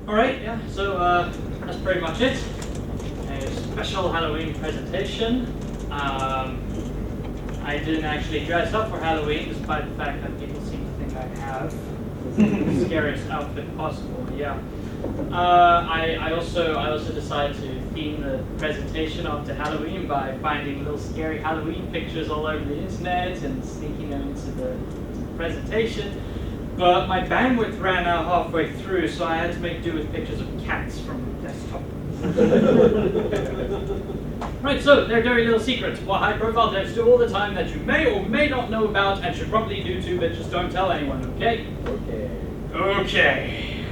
Alright, yeah, so that's pretty much it. A special Halloween presentation. I didn't actually dress up for Halloween, despite the fact that people seem to think I have. The scariest outfit possible, yeah. I also decided to theme the presentation after Halloween by finding little scary Halloween pictures all over the internet and sneaking them into the presentation. But my bandwidth ran out halfway through, so I had to make do with pictures of cats from the desktop. Right, so they're dirty little secrets. What high-profile devs do all the time that you may or may not know about and should probably do too, but just don't tell anyone, okay? Okay.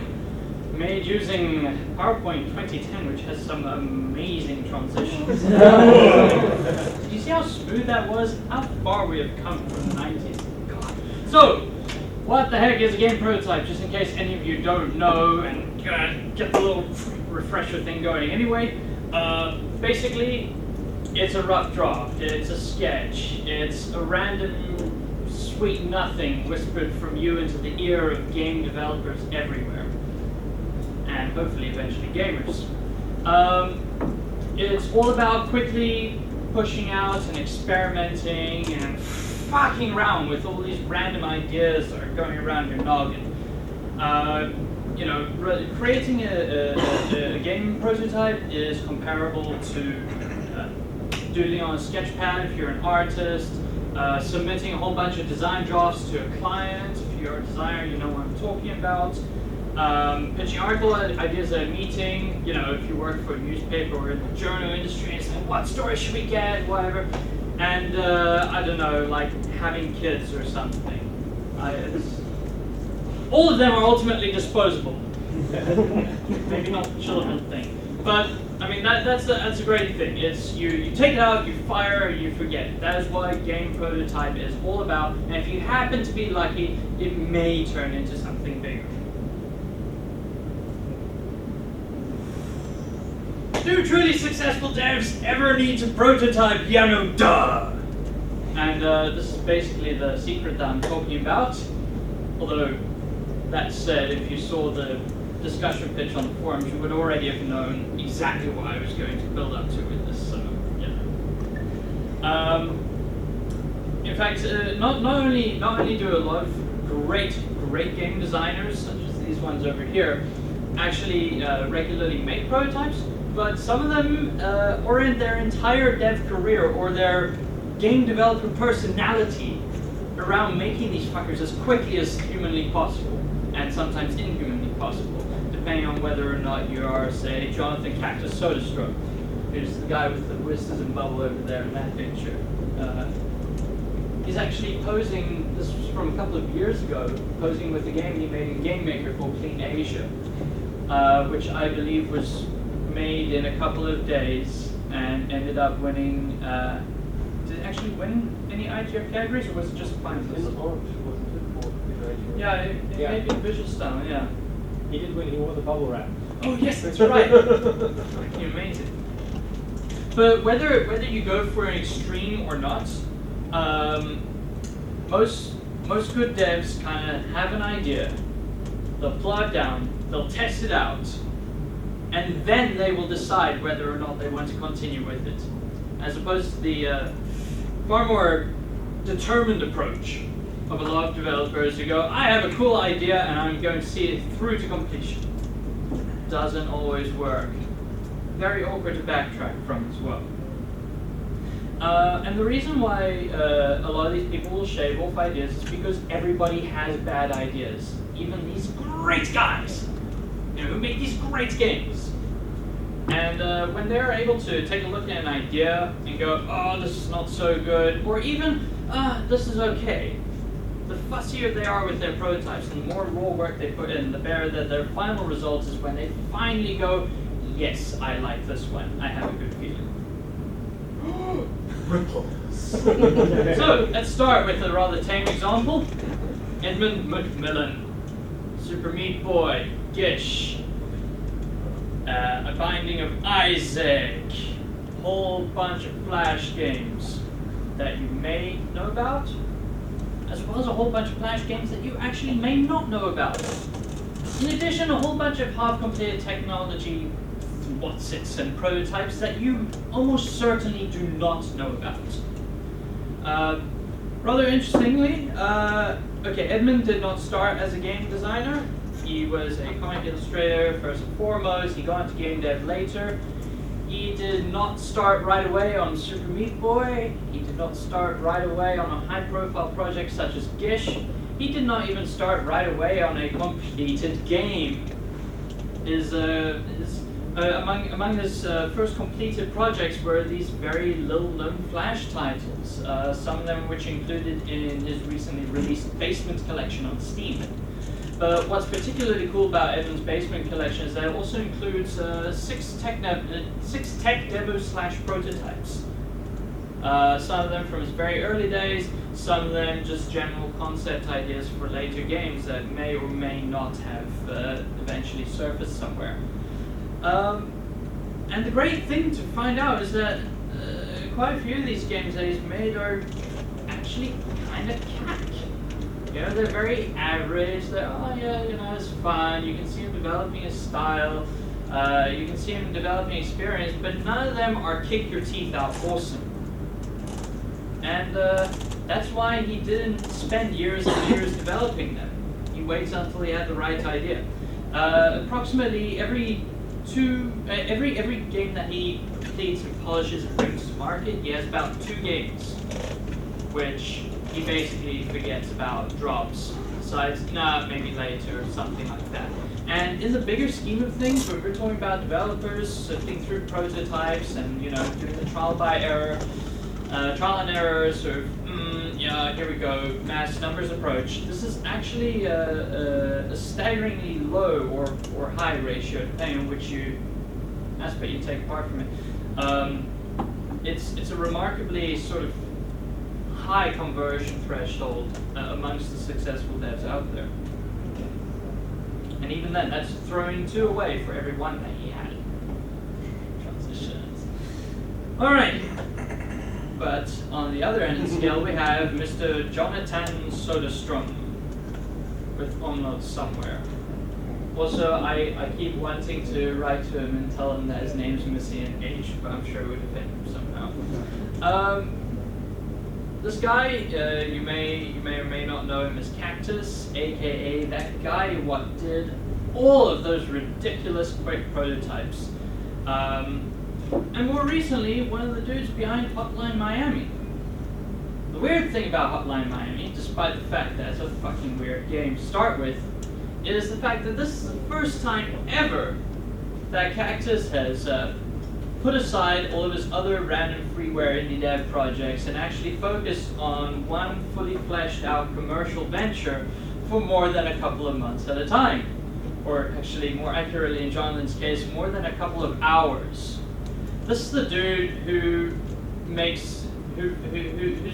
Made using PowerPoint 2010, which has some amazing transitions. Do you see how smooth that was? How far we have come from the 90s. God. So, what the heck is a game prototype? Just in case any of you don't know and get the little refresher thing going. Anyway, basically, it's a rough draft. It's a sketch. It's a random sweet nothing whispered from you into the ear of game developers everywhere. And hopefully eventually gamers. It's all about quickly pushing out and experimenting and fucking around with all these random ideas that are going around your noggin. You know, creating a game prototype is comparable to doodling on a sketch pad if you're an artist, submitting a whole bunch of design drafts to a client. If you're a designer, you know what I'm talking about. Pitching article ideas at a meeting, you know, if you work for a newspaper or in the journal industry, and saying, what story should we get, whatever. And, I don't know, like having kids or something. All of them are ultimately disposable. Maybe not the children thing. But, I mean, that's a great thing. It's you take it out, you fire, you forget. That is what a game prototype is all about. And if you happen to be lucky, it may turn into something bigger. Do truly successful devs ever need to prototype? Yeah, no, duh! And this is basically the secret that I'm talking about. Although, that said, if you saw the discussion pitch on the forums, you would already have known exactly what I was going to build up to with this, so, yeah. In fact, not only do a lot of great game designers, such as these ones over here, actually regularly make prototypes, but some of them orient their entire dev career or their game developer personality around making these fuckers as quickly as humanly possible, and sometimes inhumanly possible, depending on whether or not you are, say, Jonathan Cactus Sodastruck, who's the guy with the whiskers bubble over there in that picture. He's actually posing, this was from a couple of years ago, posing with a game he made in Game Maker called Clean Asia, which I believe was made in a couple of days and ended up winning. Did it actually win any IGF categories, or was it just finalists? It was orange, wasn't it? Yeah, it may be visual style, yeah. He did win, he won the bubble wrap. Oh yes, that's right. Fucking amazing. But whether you go for an extreme or not, most good devs kind of have an idea. They'll plot it down, they'll test it out, and then they will decide whether or not they want to continue with it, as opposed to the far more determined approach of a lot of developers who go, I have a cool idea and I'm going to see it through to completion. Doesn't always work. Very awkward to backtrack from as well. And the reason why a lot of these people will shave off ideas is because everybody has bad ideas. Even these great guys, you know, who make these great games. And when they're able to take a look at an idea and go, oh, this is not so good, or even, this is okay. The fussier they are with their prototypes and the more raw work they put in, the better that their final result is when they finally go, yes, I like this one, I have a good feeling. Ripples. So, let's start with a rather tame example. Edmund Macmillan, Super Meat Boy, Gish, A Binding of Isaac, whole bunch of Flash games that you may know about, as well as a whole bunch of Flash games that you actually may not know about. In addition, a whole bunch of half-completed technology whatsits and prototypes that you almost certainly do not know about. Rather interestingly, okay, Edmund did not start as a game designer. He was a comic illustrator first and foremost. He got into game dev later. He did not start right away on Super Meat Boy. He did not start right away on a high-profile project such as Gish. He did not even start right away on a completed game. Among his first completed projects were these very little-known Flash titles, some of them which included in his recently released Basement collection on Steam. What's particularly cool about Edmund's Basement collection is that it also includes six tech demos / prototypes. Some of them from his very early days, some of them just general concept ideas for later games that may or may not have eventually surfaced somewhere. And the great thing to find out is that quite a few of these games that he's made are actually kind of cack. You know, they're very average. They're, oh yeah, you know, it's fun. You can see him developing his style. You can see him developing experience, but none of them are kick your teeth out awesome. And that's why he didn't spend years and years developing them. He waits until he had the right idea. Approximately every game that he completes and polishes and brings to market, he has about 2 games, which he basically forgets about, drops, decides, nah, maybe later, or something like that. And in the bigger scheme of things, when we're talking about developers sifting through prototypes and, you know, doing the trial and error, sort of, yeah, here we go, mass numbers approach. This is actually a staggeringly low or high ratio, depending on which aspect you take apart from it. It's a remarkably sort of high conversion threshold amongst the successful devs out there. And even then, that's throwing 2 away for every 1 that he had. Transitions. Alright. But on the other end of the scale, we have Mr. Jonathan Soderstrom with omnotes somewhere. Also, I keep wanting to write to him and tell him that his name's missing an H, but I'm sure it would offend him somehow. This guy, you may or may not know him as Cactus, aka that guy what did all of those ridiculous quick prototypes. And more recently, one of the dudes behind Hotline Miami. The weird thing about Hotline Miami, despite the fact that it's a fucking weird game to start with, is the fact that this is the first time ever that Cactus has put aside all of his other random freeware indie dev projects and actually focused on one fully fleshed out commercial venture for more than a couple of months at a time. Or actually, more accurately in Jonathan's case, more than a couple of hours. This is the dude who's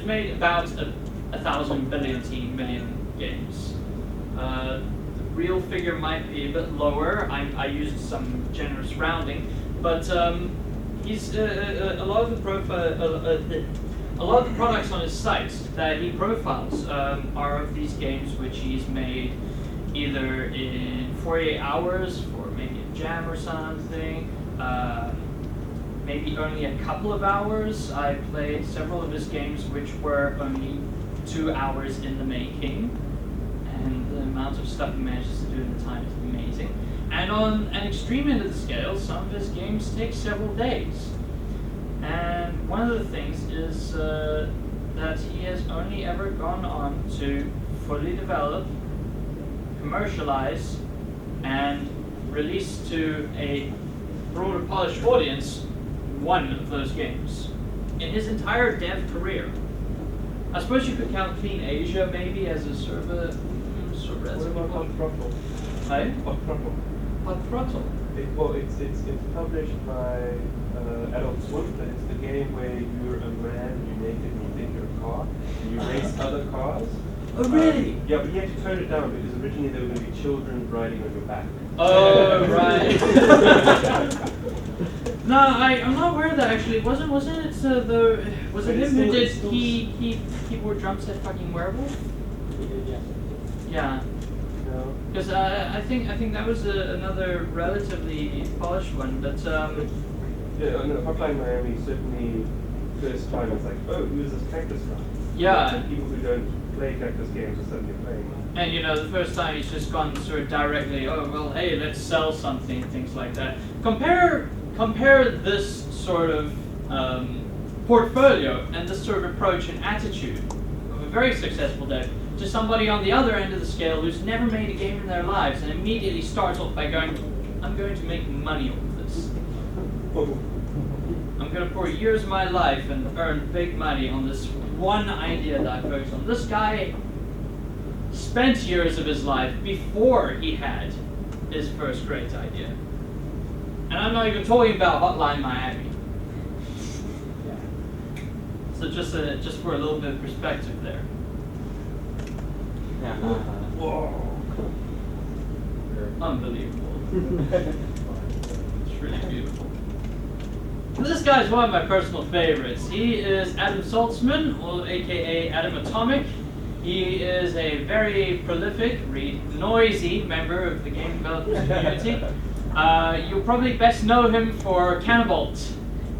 made about 1,000 million games. The real figure might be a bit lower. I used some generous rounding, but he's a lot of the products on his site that he profiles are of these games which he's made either in 48 hours for maybe a jam or something. Maybe only a couple of hours. I played several of his games which were only 2 hours in the making, and the amount of stuff he manages to do in the time is amazing. And on an extreme end of the scale, some of his games take several days. And one of the things is that he has only ever gone on to fully develop, commercialize, and release to a broader polished audience one of those games in his entire dev career. I suppose you could count Clean Asia maybe as a sort of a What about Hot Throttle? Hey? Hot Throttle. Hot Throttle. It's published by Adult Swim, but it's the game where you're a man, you're naked, and you take your car, and you race other cars. Oh really? Yeah, but he actually turned it down because originally there were going to be children riding on your back. Oh right. No, I'm not aware of that actually. Wasn't it him who did keyboard drum set fucking Werewolf? He did, yeah. Yeah. No. Because I think that was another relatively polished one. But Yeah, no, Hotline Miami certainly first time it's like, oh, who's this Cactus guy? Yeah. And people who don't play Cactus games are suddenly playing them. And you know, the first time he's just gone sort of directly, oh well, hey, let's sell something, things like that. Compare this sort of portfolio and this sort of approach and attitude of a very successful dev to somebody on the other end of the scale who's never made a game in their lives and immediately starts off by going, I'm going to make money off this. I'm going to pour years of my life and earn big money on this one idea that I focus on. This guy spent years of his life before he had his first great idea. And I'm not even talking about Hotline Miami. So just for a little bit of perspective there. Whoa. Unbelievable. It's really beautiful. This guy is one of my personal favorites. He is Adam Saltzman, or aka Adam Atomic. He is a very prolific, noisy member of the game development community. You'll probably best know him for Cannibalt.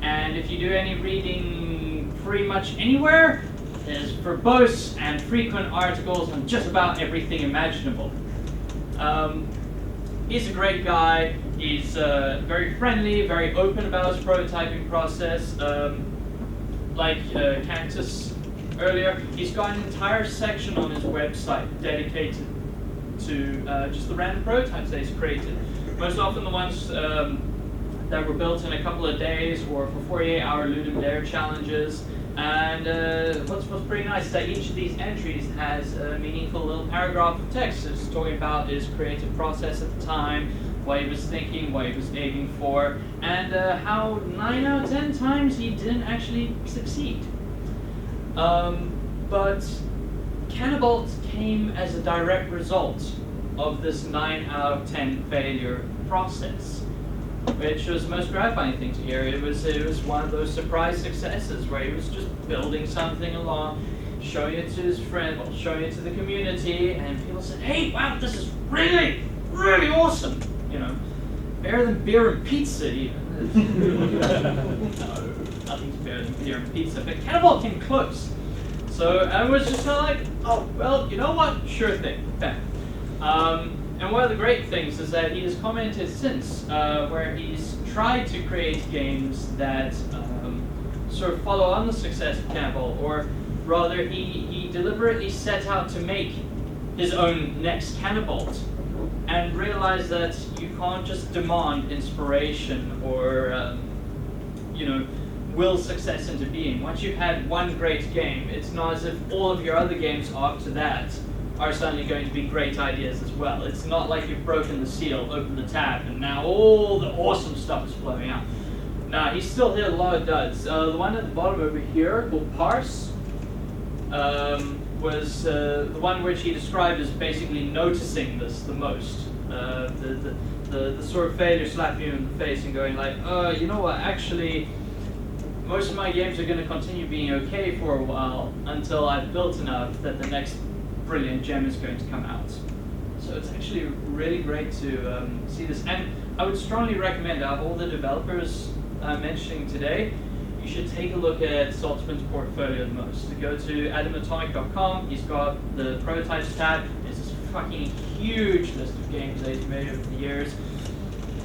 And if you do any reading pretty much anywhere, there's verbose and frequent articles on just about everything imaginable. He's a great guy. He's very friendly, very open about his prototyping process. Like Cactus earlier, he's got an entire section on his website dedicated to just the random prototypes that he's created. Most often the ones that were built in a couple of days or for 48-hour Ludum Dare challenges. And what's pretty nice is that each of these entries has a meaningful little paragraph of text that's talking about his creative process at the time, what he was thinking, what he was aiming for, and how 9 out of 10 times he didn't actually succeed. But Cannibalt came as a direct result of this 9 out of 10 failure process, which was the most gratifying thing to hear. It was one of those surprise successes where he was just building something along, showing it to his friend, well, showing it to the community, and people said, hey, wow, this is really, really awesome. You know, better than beer and pizza even. No, nothing's better than beer and pizza, but Cannibal came close. So I was just kind of like, oh, well, you know what? Sure thing. Bam. And one of the great things is that he has commented since, where he's tried to create games that sort of follow on the success of Cannibal, or rather he deliberately set out to make his own next Cannibal, and realized that you can't just demand inspiration or will success into being. Once you've had one great game, it's not as if all of your other games after that are suddenly going to be great ideas as well. It's not like you've broken the seal, opened the tap, and now all the awesome stuff is flowing out. Nah, he's still hit a lot of duds. The one at the bottom over here, called Parse, was the one which he described as basically noticing this the most. The sort of failure slapping you in the face and going like, you know what, actually, most of my games are going to continue being okay for a while until I've built enough that the next brilliant gem is going to come out. So it's actually really great to see this. And I would strongly recommend, out of all the developers I'm mentioning today, you should take a look at Saltzman's portfolio the most. So go to adamatomic.com, he's got the prototypes tab, there's this fucking huge list of games that he's made over the years.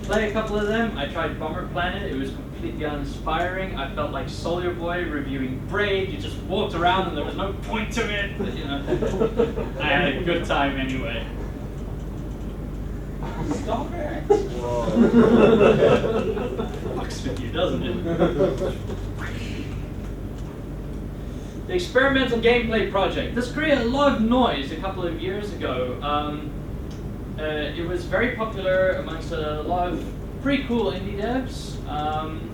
Play a couple of them. I tried Bomber Planet, it was completely uninspiring. I felt like Soldier Boy reviewing Braid. You just walked around and there was no point to it. But, you know, I had a good time anyway. Stop it! Fucks with you, doesn't it? The Experimental Gameplay Project. This created a lot of noise a couple of years ago. It was very popular amongst a lot of pretty cool indie devs,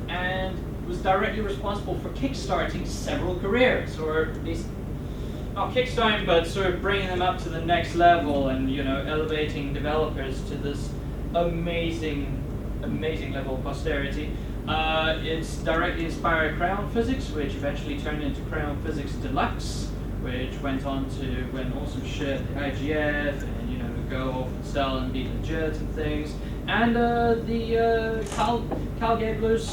and was directly responsible for kickstarting several careers, or at least not kickstarting, but sort of bringing them up to the next level, and elevating developers to this amazing level of posterity. It's directly inspired Crayon Physics, which eventually turned into Crayon Physics Deluxe, which went on to win awesome shit, the IGF, and go off and sell and be legit and things. And the Cal Gabler's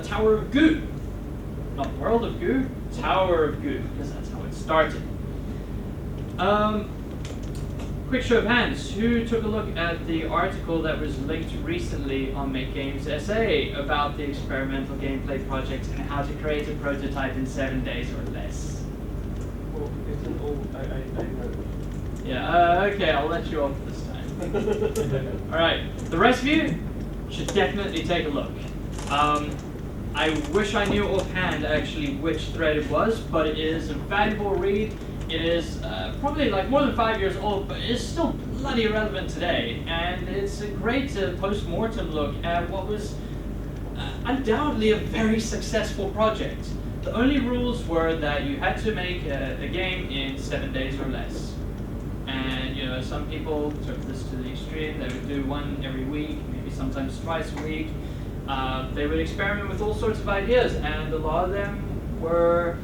Tower of Goo. Not World of Goo, Tower of Goo, because that's how it started. Quick show of hands, who took a look at the article that was linked recently on MGSA about the experimental gameplay project and how to create a prototype in 7 days or less? Oh, it's an old. I know. Yeah, okay, I'll let you off this time. Alright, the rest of you should definitely take a look. I wish I knew offhand actually which thread it was, but it is a valuable read. It is probably like more than 5 years old, but it's still bloody relevant today. And it's a great post-mortem look at what was undoubtedly a very successful project. The only rules were that you had to make a game in 7 days or less. And you know, some people took this to the extreme. They would do one every week, maybe sometimes twice a week. They would experiment with all sorts of ideas, and a lot of them were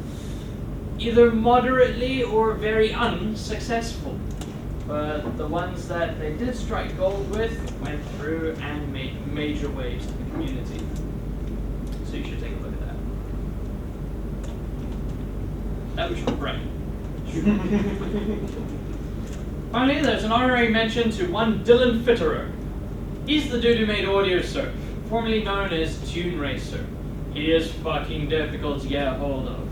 either moderately or very unsuccessful. But the ones that they did strike gold with went through and made major waves to the community. So you should take a look at that. That was your brain. Finally, there's an honorary mention to one Dylan Fitterer. He's the dude who made Audio Surf, formerly known as Tune Racer. He is fucking difficult to get a hold of.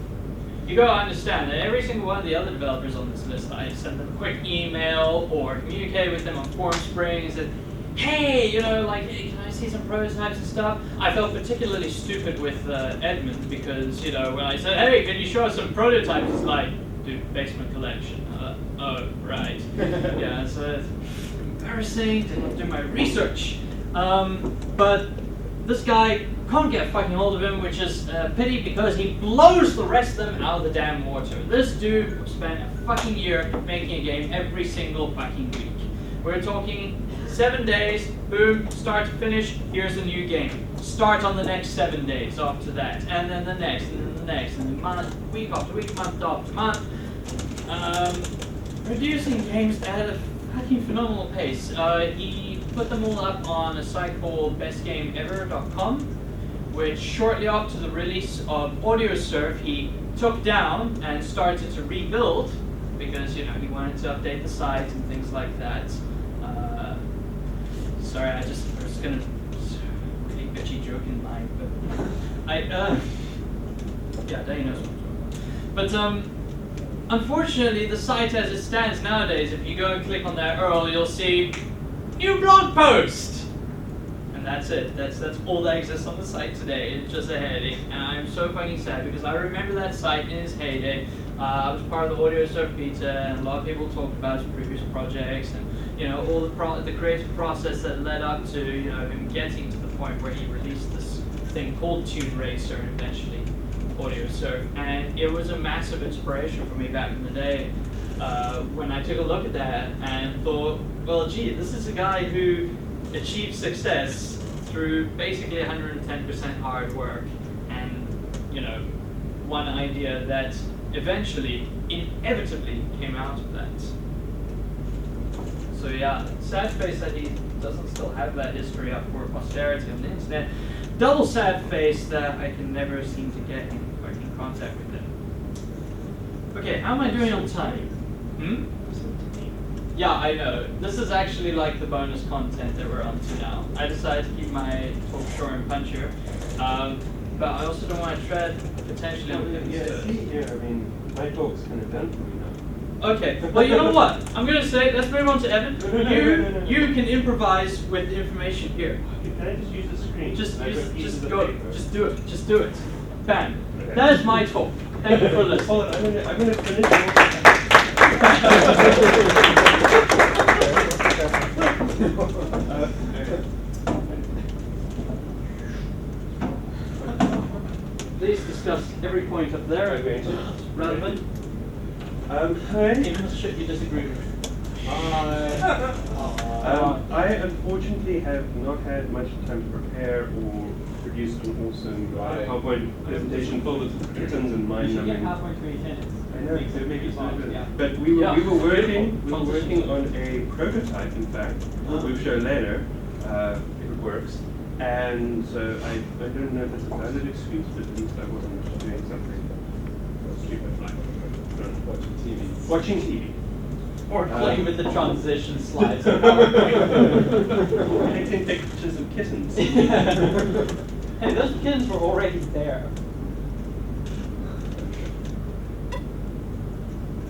You gotta understand that every single one of the other developers on this list, I send them a quick email or communicate with them on Formspring and said, hey, you know, like, hey, can I see some prototypes and stuff? I felt particularly stupid with Edmund because, you know, when I said, hey, can you show us some prototypes? It's like, dude, basement collection. Oh, right. Yeah, so it's embarrassing, didn't do my research. But this guy can't get a fucking hold of him, which is a pity because he blows the rest of them out of the damn water. This dude spent a fucking year making a game every single fucking week. We're talking 7 days, boom, start to finish, here's a new game. Start on the next 7 days after that, and then the next, and then the next, and then month, week after week, month after month. Producing games at a fucking phenomenal pace. He put them all up on a site called bestgameever.com, which shortly after the release of Audio Surf, he took down and started to rebuild because, you know, he wanted to update the site and things like that. Sorry, I was gonna really bitchy joke in mind, but yeah, Danny knows what I'm talking about. But unfortunately, the site as it stands nowadays, if you go and click on that URL, you'll see new blog post, and that's it. That's all that exists on the site today. It's just a heading, and I'm so fucking sad because I remember that site in its heyday. I was part of the Audio Surf beta, and a lot of people talked about his previous projects, and you know all the creative process that led up to him getting to the point where he released this thing called Tune Racer and eventually Audio Surf. And it was a massive inspiration for me back in the day when I took a look at that and thought, well, gee, this is a guy who achieved success through basically 110% hard work and one idea that eventually, inevitably came out of that. So yeah, sad face that he doesn't still have that history up for posterity on the internet. Double sad face that I can never seem to get in contact with him. Okay, how am I doing on time? Yeah, I know. This is actually like the bonus content that we're on to now. I decided to keep my talk short and punchier, but I also don't want to tread potentially on things. Yeah, see here, I mean, my talk's kind of done for me now. Okay, well, you know what? I'm going to say, let's move on to Evan. No. You can improvise with the information here. Can I just use the screen? Just do it. Just do it. Bam. Okay. That is my talk. Thank you for listening. Hold on, I'm gonna finish it. Please discuss every point up there. Okay. Relevant. Even the shit you disagree with. I unfortunately have not had much time to prepare or produced an awesome PowerPoint presentation full with kittens and You should get mind-numbing. PowerPoint 2010. I know, so it makes it so good. Yeah. But we were working Transition. on a prototype, in fact. We'll show later if it works. And so I don't know if it's a valid excuse, but at least I wasn't doing something stupid like watching TV. Watching TV. Or playing with the transition slides. Taking pictures of kittens. Hey, those kittens were already there.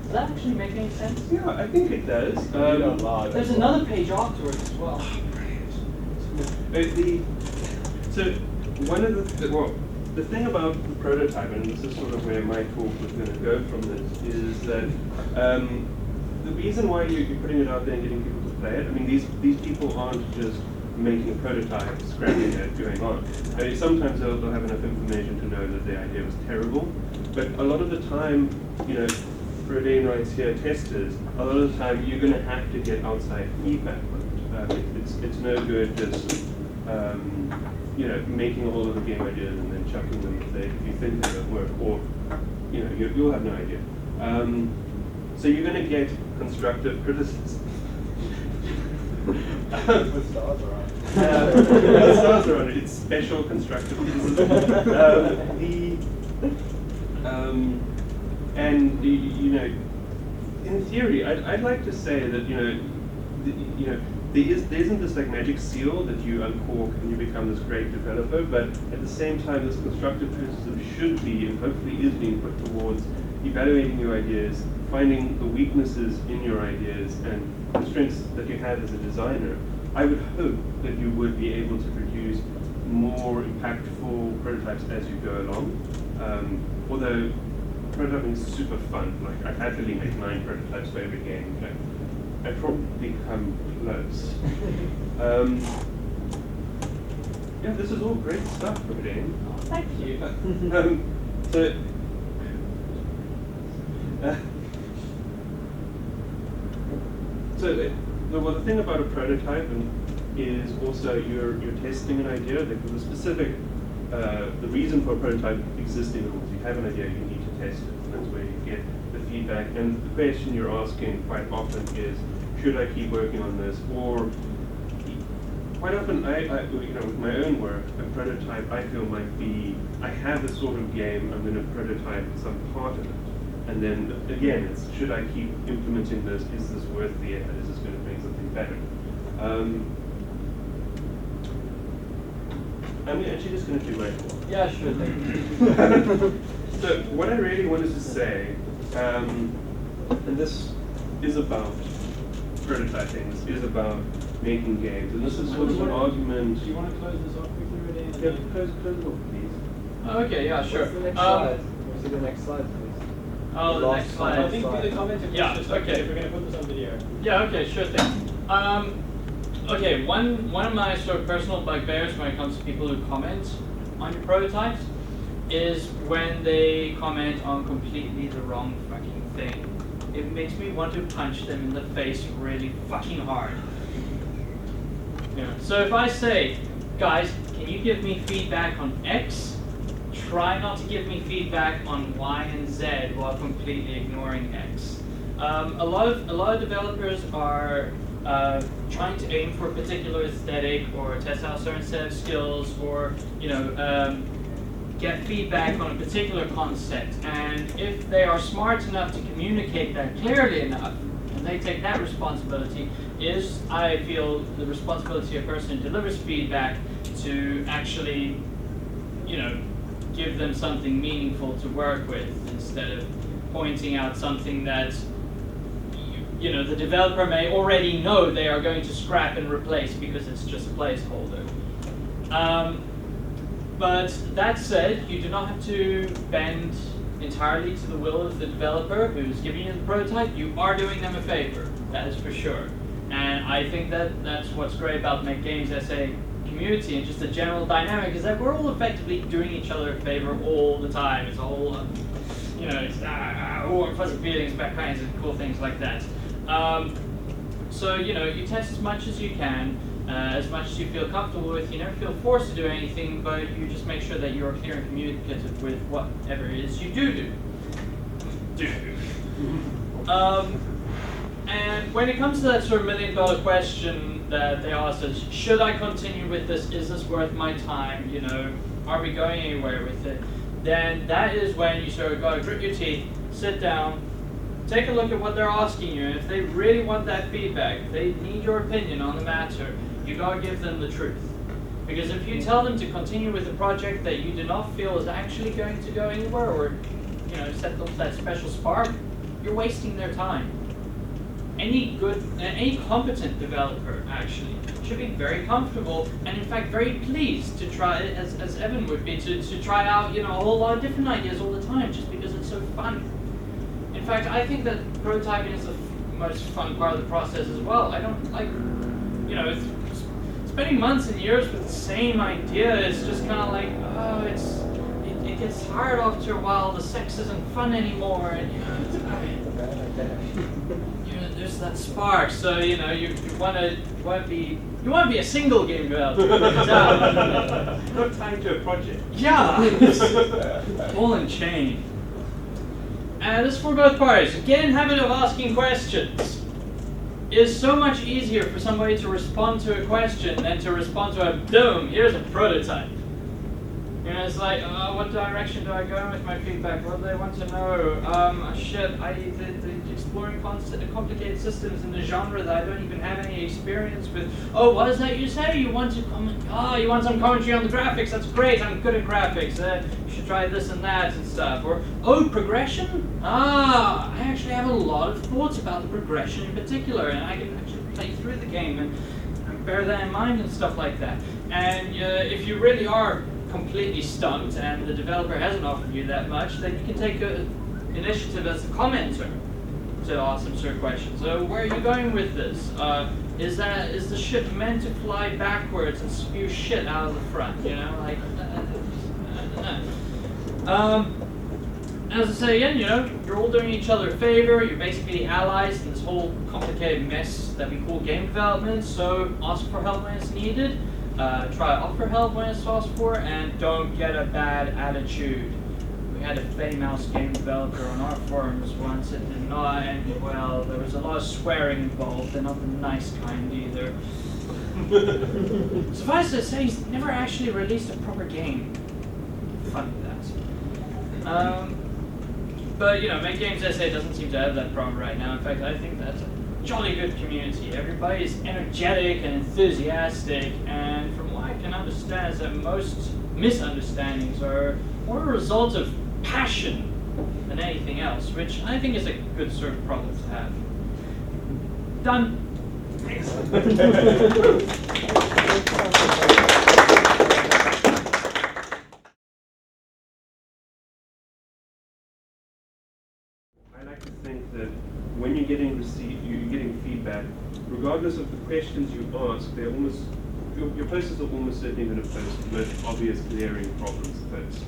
Does that actually make any sense? Yeah, I think it does. There's another page afterwards as well. So one of the thing about the prototype, and this is sort of where my talk was going to go from this, is that the reason why you're putting it out there and getting people to play it, I mean, these people aren't just making a prototype, scrapping it, going on. I mean, sometimes they'll have enough information to know that the idea was terrible, but a lot of the time, you know, Rodain writes here, testers, a lot of the time you're going to have to get outside feedback on it. It's no good just you know, making all of the game ideas and then chucking them if you think they don't work, or you know, you'll have no idea. So you're going to get constructive criticism. The stars are on. The stars are on it. It's special constructive criticism. And you know, in theory, I'd like to say that you know. There isn't this like magic seal that you uncork and you become this great developer, but at the same time, this constructive criticism should be, and hopefully is being put towards evaluating your ideas, finding the weaknesses in your ideas and the strengths that you have as a designer. I would hope that you would be able to produce more impactful prototypes as you go along. Although prototyping is super fun. Like I happily make 9 prototypes for every game. I probably come close. Yeah, this is all great stuff, Rodain. Oh, thank you. The thing about a prototype is also you're testing an idea. The specific, the reason for a prototype existing is you have an idea, you need to test it. And that's where you get the feedback. And the question you're asking quite often is, should I keep working on this? Or quite often, I you know, with my own work, a prototype I feel might be, I have a sort of game, I'm going to prototype some part of it. And then again, it's should I keep implementing this? Is this worth the effort? Is this going to make something better? I'm actually just going to do my talk. Yeah, sure. Thank you. So what I really wanted to say, and this is about prototyping, this is about making games, and this is sort of an argument. Do you want to close this off quickly, Rodain? Yeah, close it off, please. Okay, yeah, sure. What's the next slide? What's the next slide, please? Oh, the next slide. I think the comments are Yeah, just okay. if we're going to put this on video. Yeah, okay, sure thing. Okay, one of my sort of personal bugbears when it comes to people who comment on your prototypes is when they comment on completely the wrong fucking thing. It makes me want to punch them in the face really fucking hard. Yeah. So if I say, guys, can you give me feedback on X? Try not to give me feedback on Y and Z while completely ignoring X. A lot of developers are trying to aim for a particular aesthetic or test out a certain set of skills, or get feedback on a particular concept. And if they are smart enough to communicate that clearly enough, and they take that responsibility, is, I feel, the responsibility of a person who delivers feedback to actually, you know, give them something meaningful to work with, instead of pointing out something that you know, the developer may already know they are going to scrap and replace because it's just a placeholder. But that said, you do not have to bend entirely to the will of the developer who's giving you the prototype. You are doing them a favor, that is for sure. And I think that that's what's great about Make Games SA community and just the general dynamic, is that we're all effectively doing each other a favor all the time. It's a whole, you know, it's warm, fuzzy feelings, back kinds of cool things like that. So, you know, you test as much as you can. As much as you feel comfortable with, you never feel forced to do anything, but you just make sure that you're clear and communicative with whatever it is you do. And when it comes to that sort of $1 million question that they ask us, should I continue with this? Is this worth my time? You know, are we going anywhere with it? Then that is when you sort of got to grit your teeth, sit down, take a look at what they're asking you, and if they really want that feedback, if they need your opinion on the matter, you got to give them the truth. Because if you tell them to continue with a project that you do not feel is actually going to go anywhere, or set off that special spark, you're wasting their time. Any competent developer actually should be very comfortable and in fact very pleased to try, as Evan would be, to try out a whole lot of different ideas all the time just because it's so fun. In fact, I think that prototyping is the most fun part of the process as well. I don't like, spending months and years with the same idea is just kind of like, it gets hard after a while. The sex isn't fun anymore, and there's that spark. So you want to be a single game developer. Not tied to a project. Yeah, ball and chain. And this is for both parties. Get in habit of asking questions. It is so much easier for somebody to respond to a question than to respond to a boom, here's a prototype. It's like, what direction do I go with my feedback? What do they want to know? The exploring complicated systems in the genre that I don't even have any experience with. Oh, what is that you say? You want to comment? You want some commentary on the graphics? That's great. I'm good at graphics. You should try this and that and stuff. Or, progression? I actually have a lot of thoughts about the progression in particular, and I can actually play through the game and bear that in mind and stuff like that. And if you really are completely stumped and the developer hasn't offered you that much, then you can take initiative as a commenter to ask them certain questions. So where are you going with this? Is the ship meant to fly backwards and spew shit out of the front? I don't know. As I say again, you're all doing each other a favor. You're basically allies in this whole complicated mess that we call game development. So ask for help when it's needed. Try to offer help when it's asked for, and don't get a bad attitude. We had a famous game developer on our forums once. It did not end well. There was a lot of swearing involved, and not the nice kind either. Suffice to say, he's never actually released a proper game. Fun with that. But MGSA doesn't seem to have that problem right now. In fact, I think that's a jolly good community. Everybody's energetic and enthusiastic, and from what I can understand is that most misunderstandings are more a result of passion than anything else, which I think is a good sort of problem to have. Done. I like to think that when you're getting feedback, regardless of the questions you ask, your posters are almost certainly going to post the most obvious glaring problems first.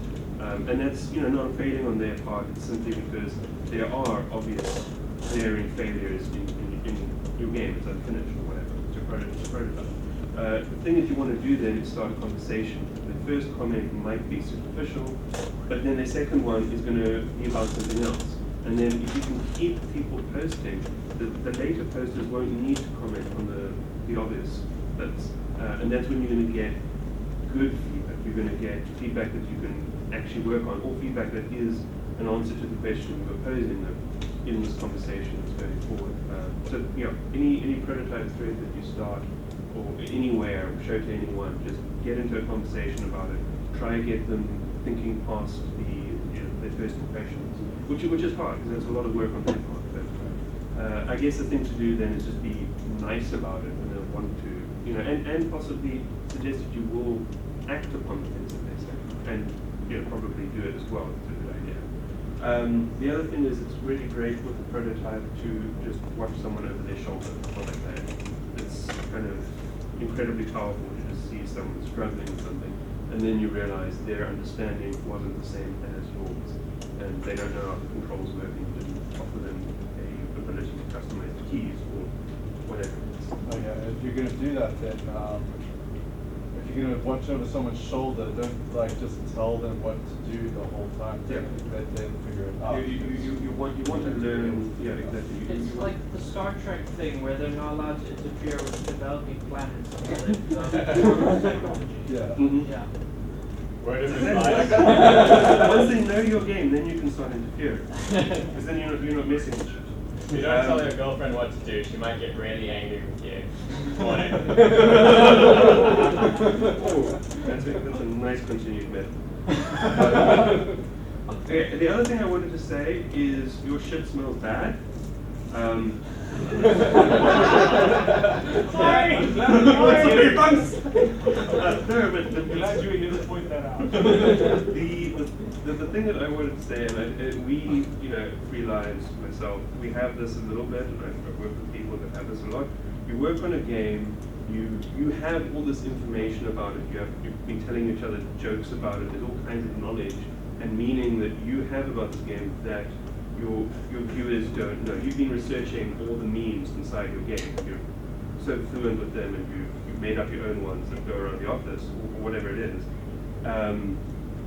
And that's not a failing on their part. It's simply because there are obvious glaring failures in your game. It's unfinished or whatever. It's your prototype. The thing that you want to do then is start a conversation. The first comment might be superficial, but then the second one is going to be about something else. And then if you can keep people posting, the later posters won't need to comment on the obvious bits. And that's when you're going to get good feedback. You're going to get feedback that you can actually work on, or feedback that is an answer to the question you're posing them in this conversation that's going forward. So any prototype thread that you start, or anywhere, show to anyone, just get into a conversation about it. Try and get them thinking past their first impressions, which is hard because there's a lot of work on their part. But I guess the thing to do then is just be nice about it, and then want to, and possibly suggest that you will act upon the things that they say, and probably do it as well. It's a good idea. The other thing is it's really great with the prototype to just watch someone over their shoulder while they play. It's kind of incredibly powerful to just see someone struggling with something, and then you realize their understanding wasn't the same as yours, and they don't know how the controls work, and you didn't offer them a ability to customize the keys or whatever it is. Oh yeah, if you're gonna do that, then if you're gonna watch over someone's shoulder, don't like just tell them what to do the whole time. Yeah. Let them figure it out. You want to learn, yeah, exactly. It's like the Star Trek thing where they're not allowed to interfere with developing planets. Yeah. Mhm. Yeah. Word of Then advice. once they know your game, then you can start interfering. Because then you're not missing shit. You don't tell your girlfriend what to do, she might get really angry with you. On it. Oh, that's a nice continued myth. Okay, the other thing I wanted to say is your shit smells bad. Sorry. Sorry, bunks. No, but Glad you didn't point that out. the thing that I wanted to say, and we, you know, Freelives, myself, we have this a little bit, and I've worked with people that have this a lot. You work on a game, you have all this information about it, you've been telling each other jokes about it, there's all kinds of knowledge and meaning that you have about this game that your viewers don't know. You've been researching all the memes inside your game. You're so fluent with them, and you've made up your own ones that go around the office, or whatever it is.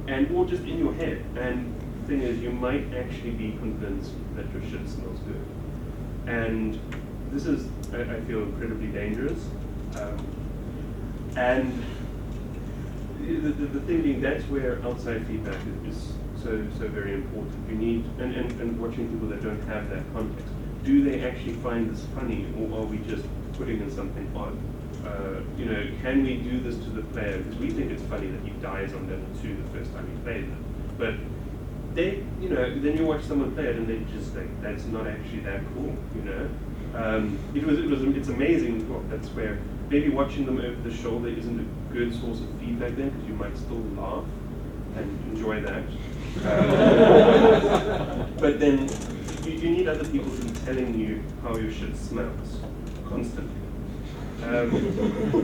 And all just in your head. And the thing is, you might actually be convinced that your shit smells good. And this is, I feel, incredibly dangerous. And the thing being, that's where outside feedback is so very important. You need, and watching people that don't have that context. Do they actually find this funny, or are we just putting in something odd? You know, can we do this to the player? Because we think it's funny that he dies on level 2 the first time he plays it. But they, you know, then you watch someone play it and they just think that's not actually that cool, you know? It's amazing. Well, that's where maybe watching them over the shoulder isn't a good source of feedback then, because you might still laugh and enjoy that. But then you need other people to be telling you how your shit smells constantly.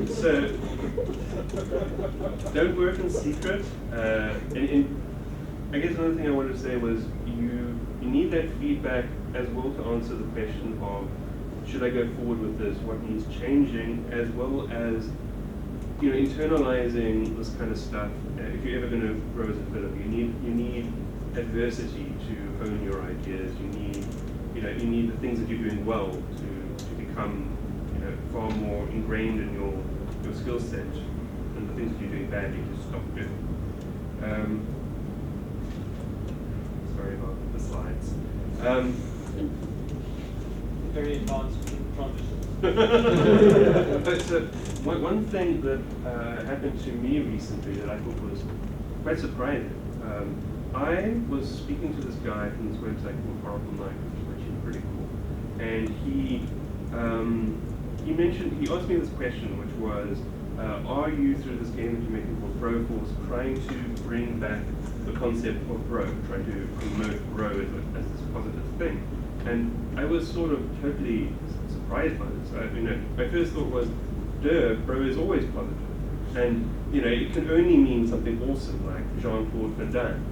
So don't work in secret. And I guess another thing I wanted to say was you need that feedback as well to answer the question of, should I go forward with this? What needs changing? As well as, you know, internalizing this kind of stuff. If you're ever going to grow as a developer, you need adversity to own your ideas. You need the things that you're doing well to become, you know, far more ingrained in your skill set, and the things that you're doing badly to stop doing. Sorry about the slides. Very advanced transition. So one thing that happened to me recently that I thought was quite surprising. I was speaking to this guy from this website called Oracle Night, which is pretty cool, and he asked me this question, which was, are you, through this game that you're making called Broforce, trying to bring back the concept of bro, trying to promote bro as this positive thing? And I was sort of totally surprised by this. My first thought was, duh, bro is always positive. And, you know, it can only mean something awesome like Jean-Claude Van Damme.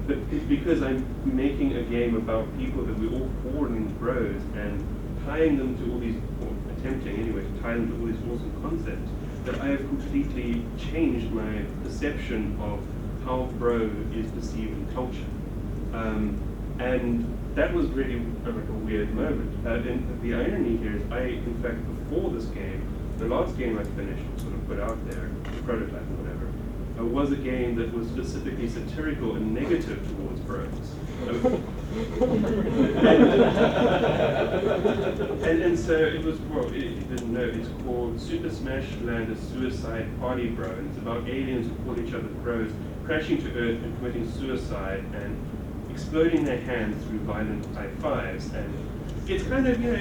But it's because I'm making a game about people that we're all calling bros and tying them to all these, or attempting anyway, to tie them to all these awesome concepts, that I have completely changed my perception of how bro is perceived in culture. And that was really like a weird moment. And the irony here is in fact, before this game, the last game I finished, sort of put out there, the prototype or whatever, was a game that was specifically satirical and negative towards bros. and so it was, well, if you didn't know, it's called Super Smash Land Suicide Party Bro, and it's about aliens who call each other bros, crashing to Earth and committing suicide and exploding their hands through violent high fives. And it's kind of, you know,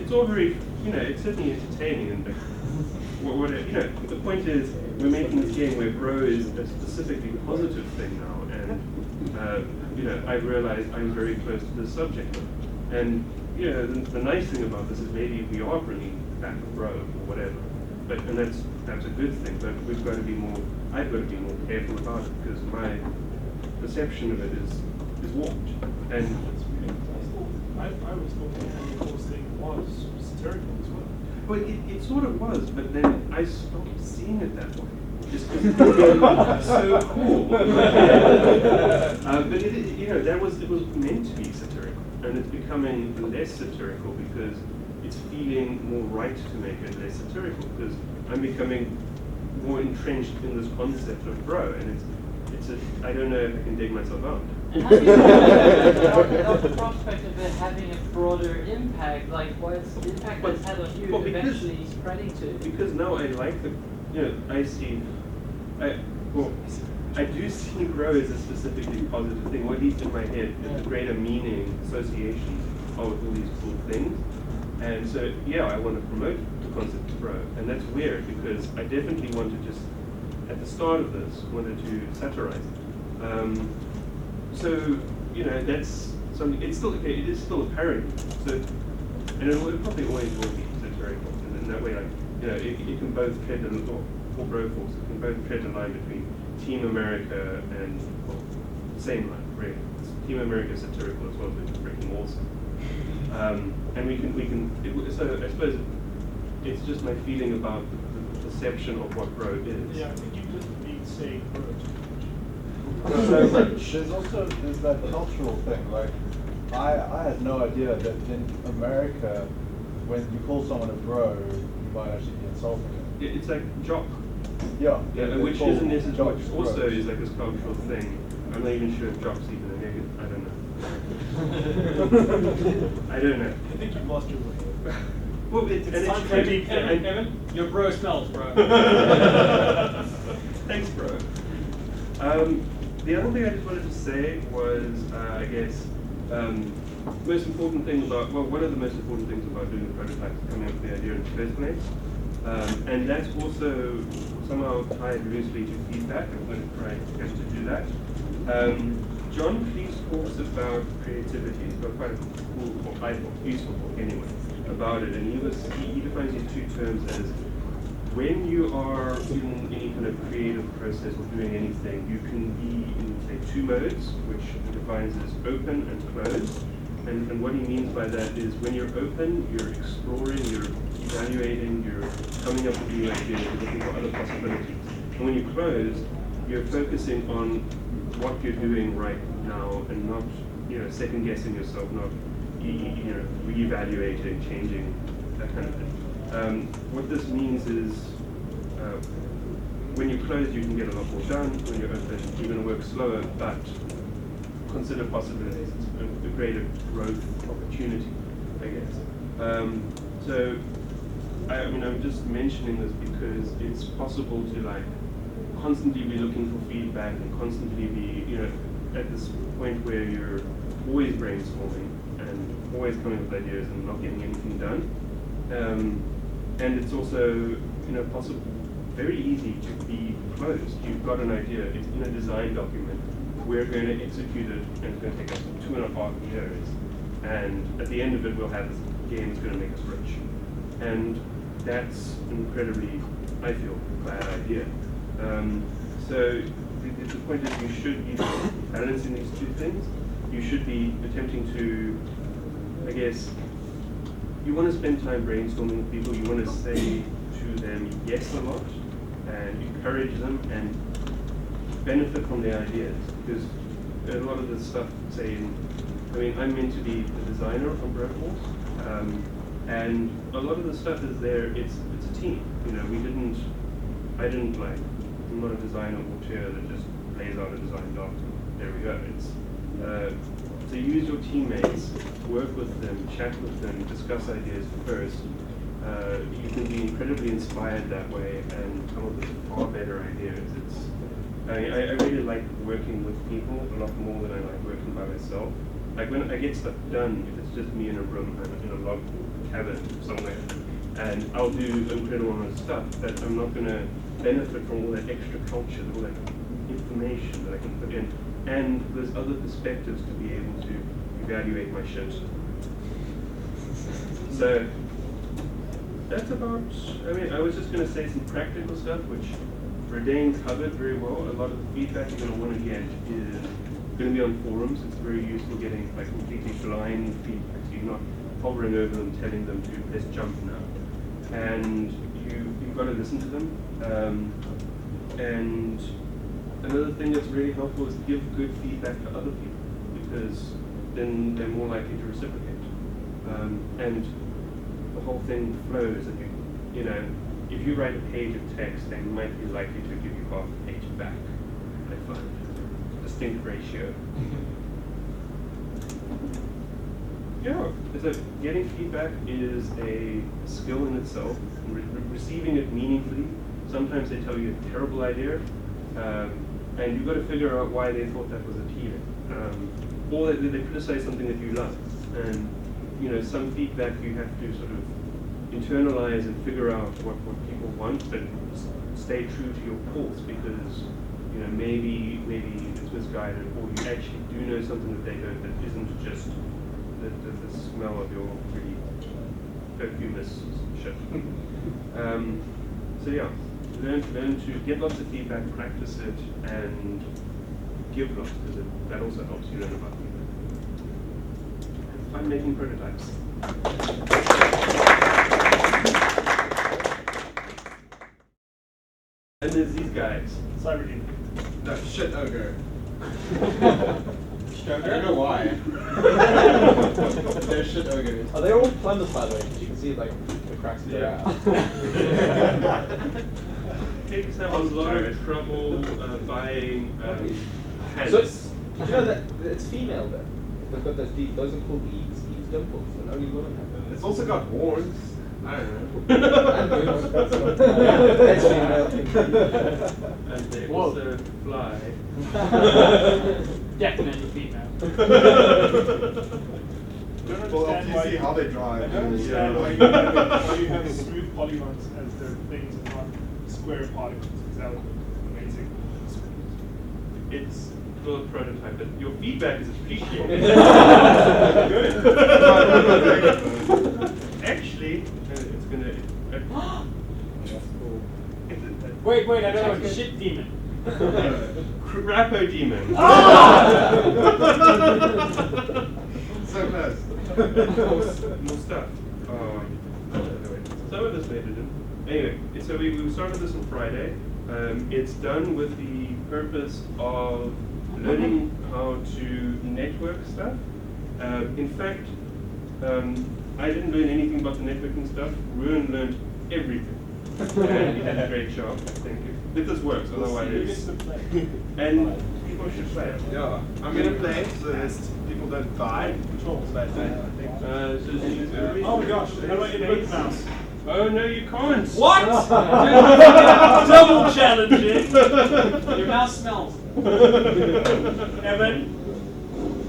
it's all very, you know, it's certainly entertaining. And you know, the point is, we're making this game where bro is a specifically positive thing now, and you know, I've realized I'm very close to this subject. And you know, the nice thing about this is maybe we are bringing back bro or whatever, and that's a good thing. But we've got to be more. I've got to be more careful about it, because my perception of it is warped. And I was thought the animals thing was satirical as well. Well, it sort of was, but then I stopped seeing it that way. Just because it's so cool. But it was meant to be satirical, and it's becoming less satirical because it's feeling more right to make it less satirical because I'm becoming more entrenched in this concept of bro, and I don't know if I can dig myself out. And how do you feel about the prospect of it having a broader impact, like what's the impact that's had on you eventually spreading to? Because now I like I do see grow as a specifically positive thing, or at least in my head, the greater meaning, association of all these cool things. And so, yeah, I want to promote the concept of grow. And that's weird because I definitely want to just, at the start of this, wanted to satirize it. So, that's something, it's still okay, it is still a parody. So, and it probably always will be satirical. And in that way, it can both tread or Broforce, it can both tread a line between Team America and, same line, really. Team America is satirical as well, which is freaking awesome. And so I suppose it's just my feeling about the perception of what grow is. Yeah, I think you didn't need saying grow. There's that cultural thing. Like, I had no idea that in America, when you call someone a bro, you might actually be insulting them. It's like jock. Yeah, which isn't necessarily, which jocks also bros. is like this cultural thing. I'm not even sure if jock's even a negative. I don't know. I don't know. I think you've lost your way. Well, it's Kevin, Kevin, your bro smells, bro. Thanks, bro. The other thing I just wanted to say was, I guess, most important thing about, one of the most important things about doing the prototype is coming up with the idea in the first place. And that's also somehow tied loosely to feedback. I'm going to try to do that. John Cleese talks about creativity. He's got quite a cool, I thought, useful book anyway, about it. And he defines these two terms as when you are in any kind of creative process or doing anything, you can be in, say, two modes, which he defines as open and closed. And what he means by that is when you're open, you're exploring, you're evaluating, you're coming up with new ideas, you're looking for other possibilities. And when you're closed, you're focusing on what you're doing right now and not, second guessing yourself, not, reevaluating, changing, that kind of thing. What this means is when you're closed, you can get a lot more done. When you're open, you're going to work slower, but consider possibilities. It's a greater growth opportunity, I guess. So, I'm just mentioning this because it's possible to constantly be looking for feedback and constantly be, at this point where you're always brainstorming and always coming up with ideas and not getting anything done. And it's also, possible, very easy to be closed. You've got an idea, it's in a design document. We're going to execute it, and it's going to take us 2.5 years. And at the end of it, we'll have this game that's going to make us rich. And that's incredibly, I feel, bad idea. So the point is you should be balancing these two things. You should be attempting to, I guess, you want to spend time brainstorming with people. You want to say to them yes a lot and encourage them and benefit from their ideas. Because a lot of the stuff, I'm meant to be the designer on Broforce, and a lot of the stuff is there. It's a team. I'm not a designer auteur that just lays out a design doc. There we go. It's to use your teammates, work with them, chat with them, discuss ideas first. You can be incredibly inspired that way and come up with far better ideas. I really like working with people a lot more than I like working by myself. Like when I get stuff done, if it's just me in a room, in a log cabin somewhere, and I'll do incredible amount of stuff, but I'm not going to benefit from all that extra culture, all that information that I can put in, and there's other perspectives to be able to evaluate my shit. So that's about, I was just going to say some practical stuff, which Rodain covered very well. A lot of the feedback you're going to want to get is going to be on forums, it's very useful getting like completely blind feedback. So you're not hovering over them, telling them to press jump now. And you've got to listen to them. And another thing that's really helpful is give good feedback to other people, because then they're more likely to reciprocate. And the whole thing flows. If you know, if you write a page of text, they might be likely to give you half a page back. I find distinct ratio. Yeah, so getting feedback is a skill in itself. Receiving it meaningfully. Sometimes they tell you a terrible idea, and you've got to figure out why they thought that was appealing. Or they criticize something that you love, and you know, some feedback you have to sort of internalize and figure out what people want, but stay true to your course, because you know, maybe it's misguided, or you actually do know something that they don't that isn't just the smell of your really perfumous shit. So yeah, learn to get lots of feedback, practice it, and give lots, because that also helps you learn about feedback. I'm making prototypes. And there's these guys. Cybergene. No, shit ogre. I don't know why. They're shit ogres. Are they all plumbers, by the way? Because you can see like the cracks in their ass. Pigs have a lot of trouble buying hands. So did you know that it's female then? They've got those deep, those are called Eve's dimples, and only women have them. It's also got horns. I don't know. That's female. And they also fly. Definitely female. I don't Well, understand you why see how they drive. I don't understand why you have smooth polygons as their things and not square polygons. Because that would look amazing. It's still a prototype, but your feedback is appreciated. Good. Actually, it's gonna. That's cool. Wait, I don't know. Shit demon. Crapo demon. So close. More stuff. Some of this made it in. Anyway, so we started this on Friday. It's done with the purpose of learning how to network stuff. In fact, I didn't learn anything about the networking stuff. Ruin learned everything. And he did a great job, I think. If this works, otherwise. And people should play it. Yeah, I'm gonna play so that people don't die. But I think. Oh my gosh, how do I input the mouse? Oh no, you can't! What? Double challenging. Your mouse smells. Evan,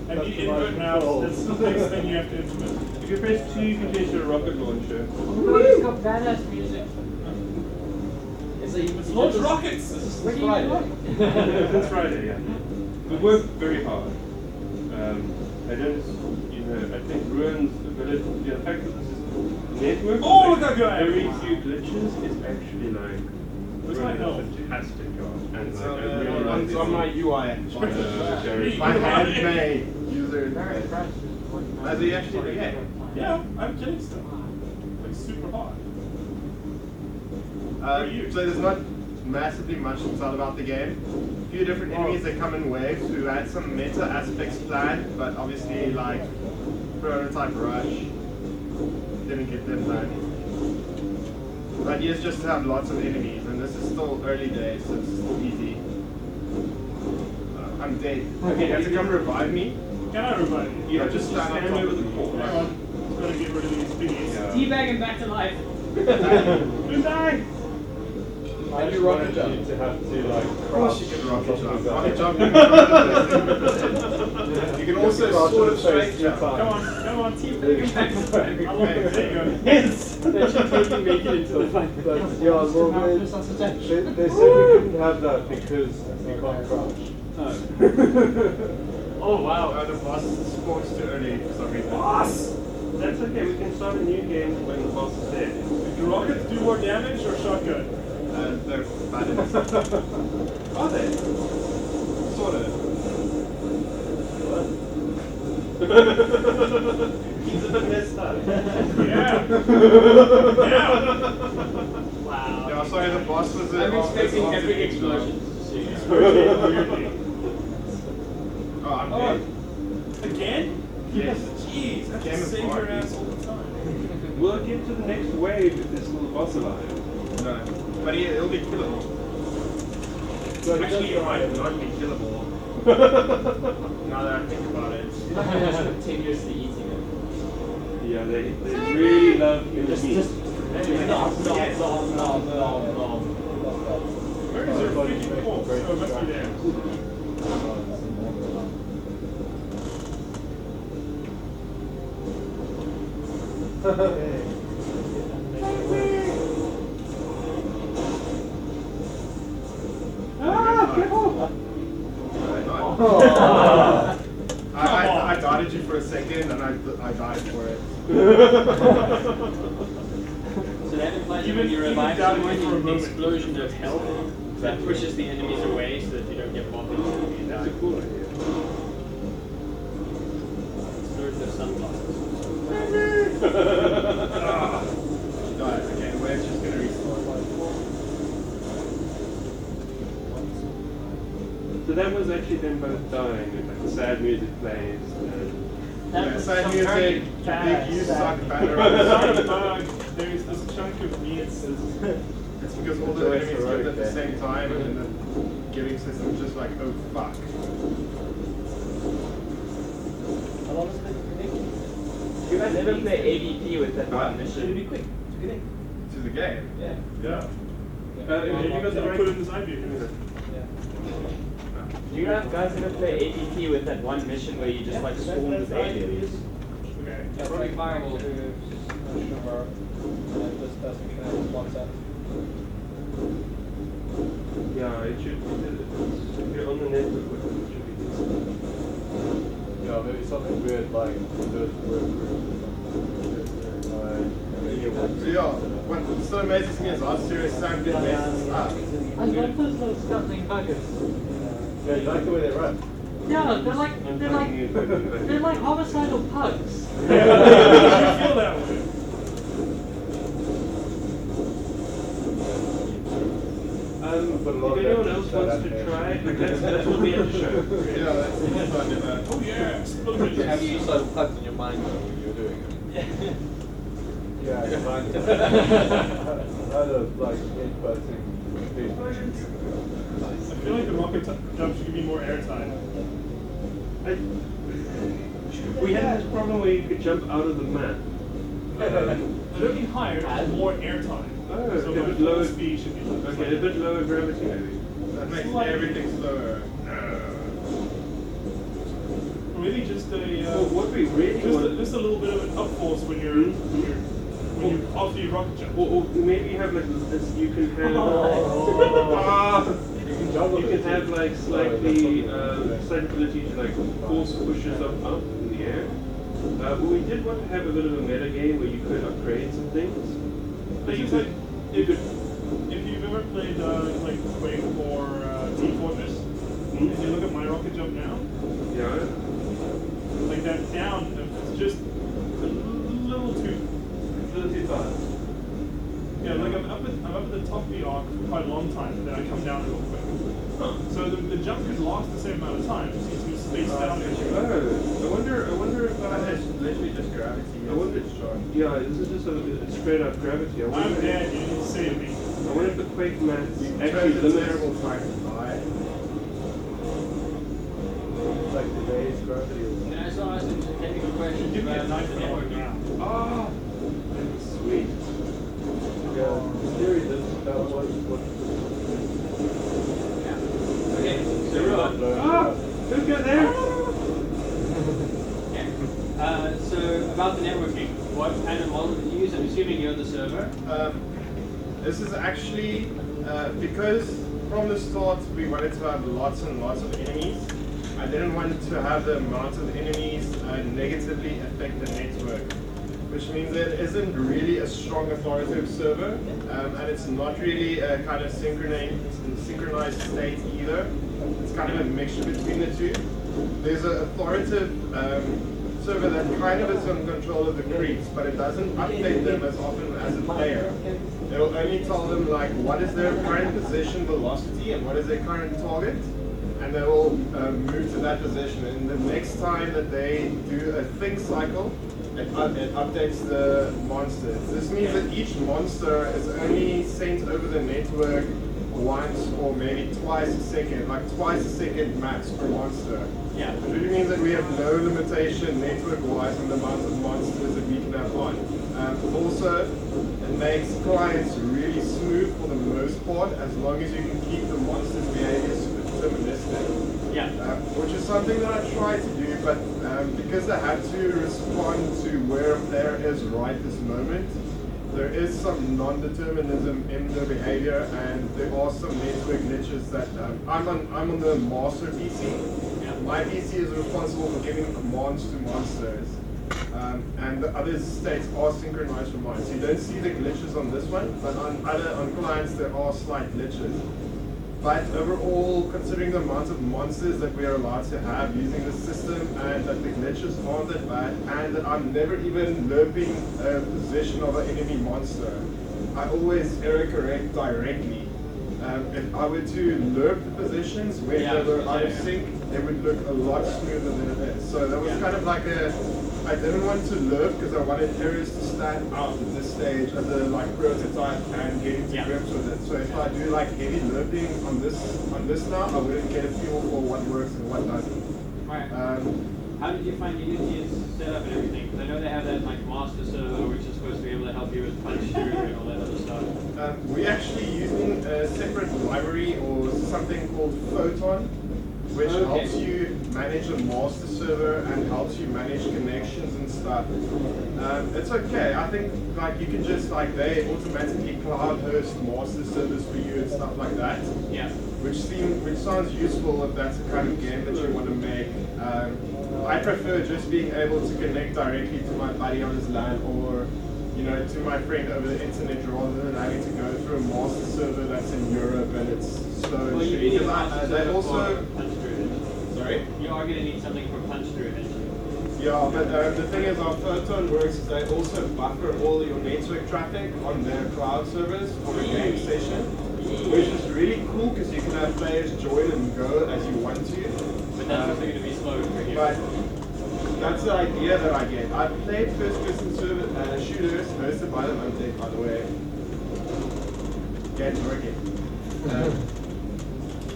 and you input mouse. That's the next thing you have to implement. If you press 2, you can change to a rocket launcher. Oh, it's got badass music. Let's launch rockets! This is Friday. It's Friday, yeah. We worked very hard. I don't, you know, I think Ruin's ability, the fact that this is network, Oh, look how good I am. very few glitches is actually like What's Ruin my does a help? fantastic job. And It's like, on, I really like it's on my UI. Jerry. My handmade user Very interface. impressive. As he actually began. Yeah, I'm killing stuff. Like super hot. So there's not massively much to tell about the game. A few different enemies that come in waves who add some meta aspects planned, but obviously like prototype rush didn't get them done. The idea is just to have lots of enemies, and this is still early days, so it's still easy. I'm dead. Okay, you have to come revive me. Can I revive you? Yeah, just stand over the pole. Hang on. Just gotta get rid of these thingies. Teabag him back to life. Who died? I do rocket jump to have to like. Of course you can rocket jump. Rocket jump. You can also sort of straight jump. Come on, Teabag him back to life. I love it. There you go. Yes! They should totally make it into the fight. Yeah, well, they said we couldn't have that because we can't crash. Oh wow. The boss spawns too early for some reason. Boss! That's okay, we can start a new game when the boss is dead. Do rockets do more damage or shotgun? They're bad. Are they? Sort of. He's a bit messed up. Yeah. Wow. Yeah, sorry, the boss was I'm expecting epic explosions to see. Oh, I'm dead. Again? Yes. Jeez, I have Game to is save your hard. ass all the time. We'll get to the next wave if there's still a boss alive. No. But he'll be killable. Actually, it might not be killable. Now that I think about it. You're not going to just continuously eating it. Yeah, they really love human meat. Yes. Where is there a freaking pulse? Oh, it must be there. I dodged you for a second and I died for it. So that implies that Even- when you even revive down someone, for a you moment. explosion of health that pushes the enemies away so that you don't get bopped into and That's a die. cool idea. Explosion of sunglasses. She died. Okay, well, it's just gonna restart. So that was actually them both dying, and like the sad music plays. And Yeah, was side some music, very big bad you sad suck, music. banner Sorry, on the bug. There's this chunk of me. It's It's because all the enemies give at the same time and the giving system's just like, oh fuck. How long is the prediction? You guys ever play AVP with that one Should mission? be quick. To the game. Yeah. yeah. have you got the Put it right? in the side view. Do you guys ever play AVP with that one mission where you just like swarm with aliens? Okay. Yeah, it's like Firewall who sugar just doesn't connect WhatsApp. Yeah, it should. If you're on the network with it, it should be decent. Yeah, maybe something weird like those word groups or So yeah, what still amazes me is how serious Sam did messes up. I love those little scuttling buggers. Yeah, you like the way they run. Yeah, they're like I'm telling you, they're like homicidal pugs. You feel that way. If anyone else wants to try, that's what we have to show. Yeah, that's fun. Oh yeah, explosion. You have suicidal pugs in your mind though when you're doing it. Yeah, kind of. Another like inputting explosions. I feel like the rocket jump should give me more airtime. We had this problem where you could jump out of the map. Looking higher, more airtime. Oh, So a my bit full lower speed should be less. Okay, a bit lower gravity maybe. That makes everything slower. Really just a Well, what we really want, just a little bit of an up force when you're after your rocket jump. or maybe you have like this. You can have. You can juggle You can have like slightly slight ability to like force push yourself up in the air. But we did want to have a bit of a meta game where you could upgrade some things. But you it's could, like you could. if you've ever played like Quake or Team Fortress, and you look at my rocket jump now, Yeah. like that down, it's just a little too. It's a little too fast. Yeah, like I'm up at the top of the arc for quite a long time, and then I come down real quick. So the jump could last the same amount of time. It seems to be spaced out. Oh, I wonder if It's literally just gravity. I wonder. Yeah, this is just a straight up gravity. I I'm wonder. dead. You need to save me. I wonder if the Quake maths Actually, actually the limits. terrible time to die. like today's gravity. Can I also ask some technical questions Give me a about knife the and I'll networking? now. Ah, sweet. Yeah, in theory, this that was what. Okay, so Rob. Ah, don't go there. Okay. So about the networking, what kind of model did you use? I'm assuming you're the server. This is actually because from the start we wanted to have lots and lots of enemies. I didn't want to have the amount of enemies negatively affect the network, which means it isn't really a strong authoritative server, and it's not really a kind of synchronized state either. It's kind of a mixture between the two. There's an authoritative server that kind of is in control of the creeps, but it doesn't update them as often as a player. It'll only tell them like what is their current position velocity and what is their current target, and they will move to that position. And the next time that they do a think cycle, it updates the monsters. This means that each monster is only sent over the network once or maybe twice a second, like twice a second max per monster. Yeah. It really means that we have no limitation network-wise on the amount of monsters that we can have on. Also, it makes clients really smooth for the most part, as long as you can keep the monster's behavior super deterministic. Yeah. Which is something that I try to do, but because they have to respond to where a player is right this moment, there is some non-determinism in the behavior, and there are some network glitches that I'm on the master PC. Yeah. My PC is responsible for giving commands to monsters, and the other states are synchronized from mine. So you don't see the glitches on this one, but on clients there are slight glitches. But overall, considering the amount of monsters that we are allowed to have using the system, and that the glitches aren't that bad, and that I'm never even lerping a position of an enemy monster, I always error correct directly. If I were to lerp the positions when they were out of sync, it would look a lot smoother than it is. So that was kind of like I didn't want to lerp because I wanted errors to stand out at this stage as a prototype and getting to grips with it. So if I do like heavy lerping on this now, I wouldn't get a feel for what works and what doesn't. Right. How did you find Unity's setup and everything? Because I know they have that like master server, which is supposed to be able to help you with punch through and all that other stuff. We're actually using a separate library or something called Photon, which helps you manage a master server and helps you manage connections and stuff. It's okay. I think like you can just like they automatically cloud host master servers for you and stuff like that. Yeah. Which sounds useful if that's the kind of game that you want to make. I prefer just being able to connect directly to my buddy on his LAN or to my friend over the internet rather than having to go through a master server that's in Europe and it's slow and shitty. Because they also sorry? You are going to need something for punch through eventually. Yeah, but the thing is, our Photon works is they also buffer all your network traffic on their cloud servers for a game session, which is really cool because you can have players join and go as you want to. But that's also going to be slow for you. But that's the idea that I get. I played first-person shooters hosted by the Montec, by the way. Game's working.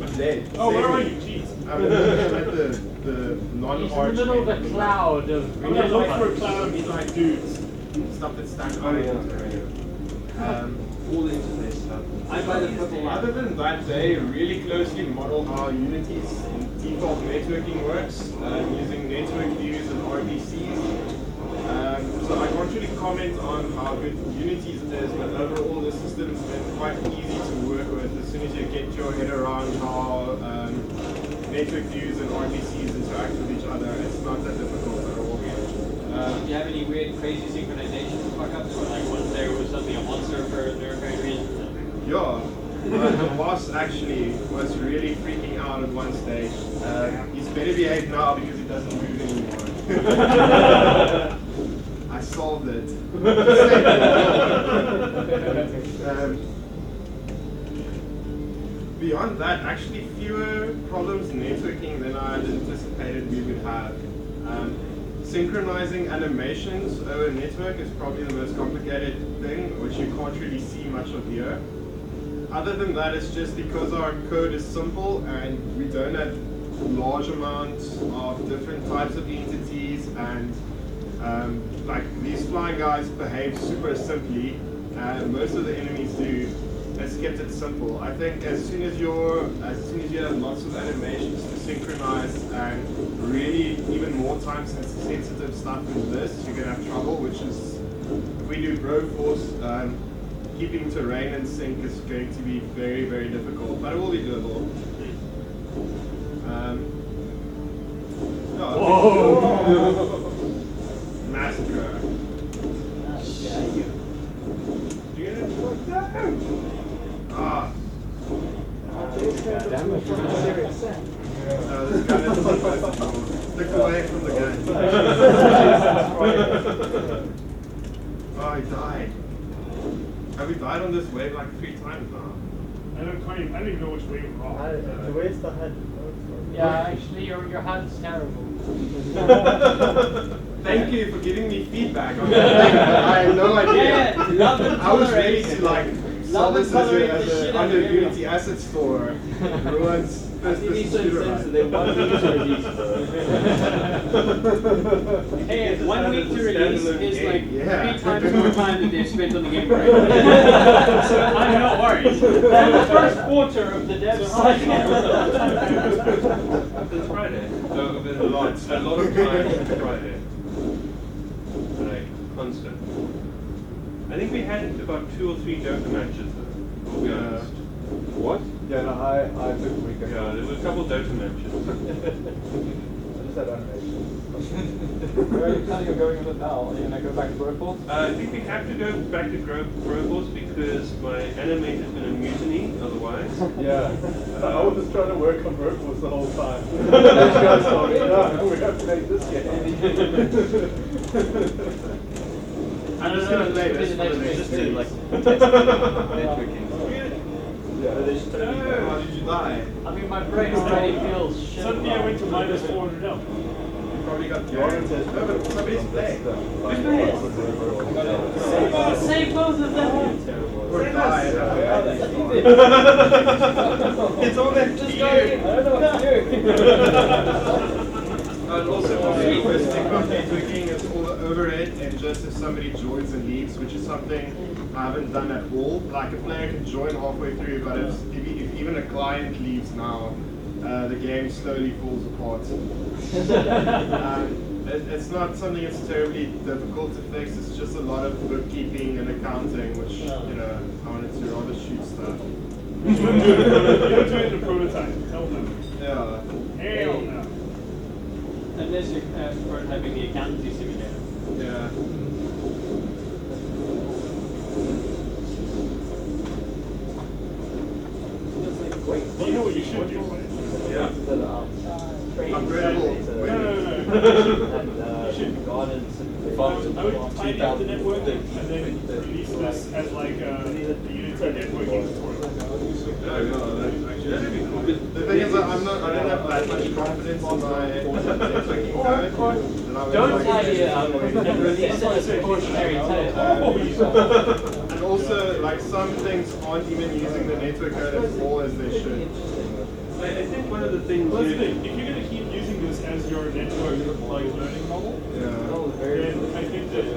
I'm dead. Oh, where are you? Jeez. I'm at the non-arch. He's in the middle of a cloud of. I'm gonna look for a cloud of like dudes. Stuff that's standing Oh, yeah. all the interface stuff. I'm by the purple line. Other than that, they really closely model how Unity's default networking works, using network views and RPCs. So I can't really comment on how good Unity's is, but overall the system's been quite easy to work with as soon as you get your head around how network views and RPCs interact with each other. It's not that difficult at all. Do you have any weird, crazy synchronization fuck-ups? Or like once there was suddenly a monster for no apparent reason? Yeah. The boss actually was really freaking out at one stage. He's better behaved now because he doesn't move anymore. I solved it. Beyond that, actually fewer problems networking than I had anticipated we would have. Synchronizing animations over network is probably the most complicated thing, which you can't really see much of here. Other than that, it's just because our code is simple and we don't have large amounts of different types of entities, and like these flying guys behave super simply, and most of the enemies do. It's kept it simple. I think as soon as you have lots of animations to synchronize and really even more time sensitive stuff than this, you're gonna have trouble. Which is, if we do Broforce, keeping terrain in sync is going to be very, very difficult, but it will be doable. Massacre. Ah. This guy doesn't stick away from the gun. on this wave like 3 times now. I don't even know which way we're on. The waste I had. Yeah, actually, your HUD's terrible. Thank you for giving me feedback on that thing. I had no idea. Love and I was ready tolerate. to like sell Love and this tolerate the as shit a out under of Unity Asset Store. Everyone's I think these shooter sense right. that they want to use release. Hey, 1 week to release is like Yeah. 3 times more time than they've spent on the game already. So I'm not worried. That's the first quarter of the dev cycle. It's Friday. So there's a lot of time on Friday. Like constant. I think we had about 2 or 3 Dota matches though. I'll be honest. What? Yeah, no, I took a weekend. Yeah, there were a couple Dota matches. I just had animation. Where are you planning on going with it now? Are you going to go back to Broforce? I think we have to go back to Growforce because my animator's going to mutiny otherwise. Yeah. I was just trying to work on Broforce the whole time. You guys told me, no, we have to make this game. I don't just gonna know, play it's this gonna for be the the next next days. like Networking. Yeah. How did you die? I mean, my brain already feels shit. Suddenly I went to minus 400 health. You probably got guaranteed. No, but somebody's playing. Who's playing? Save both of them. Or died. It's all that Just go in. I don't know what to do. And also, one first thing about networking is all the overhead, and just if somebody joins and leaves, which is something I haven't done at all. Like a player can join halfway through, but if even a client leaves now, the game slowly falls apart. It's not something that's terribly difficult to fix. It's just a lot of bookkeeping and accounting, which I wanted to rather shoot stuff. You don't do it in a prototype. Hell no. Yeah. Hell no. unless you're prototyping the accountancy simulator. Yeah. You know what you should do, right? Yeah. Upgradable. I would tidy up the networking and then release this as like a Unity networking tutorial. That'd be cool. The thing is that I don't have that much confidence in my networking code. Don't tidy it up and release it as a cautionary tale. And also, like, some things aren't even using the network code as all as they should. I think one of the things Well, that's the thing. If you're going to keep using this as your network like learning model, then I think that you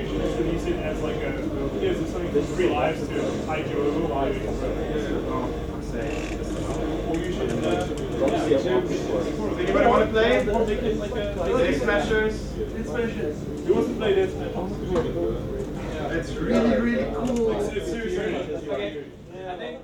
should just release it as like a here's something for Freelives to tide you over while you're doing it. Or you should Anybody want to play? Or make it like a Deck Smashers? who wants to play Death Smash? It's really, really cool. It's seriously. Okay, I think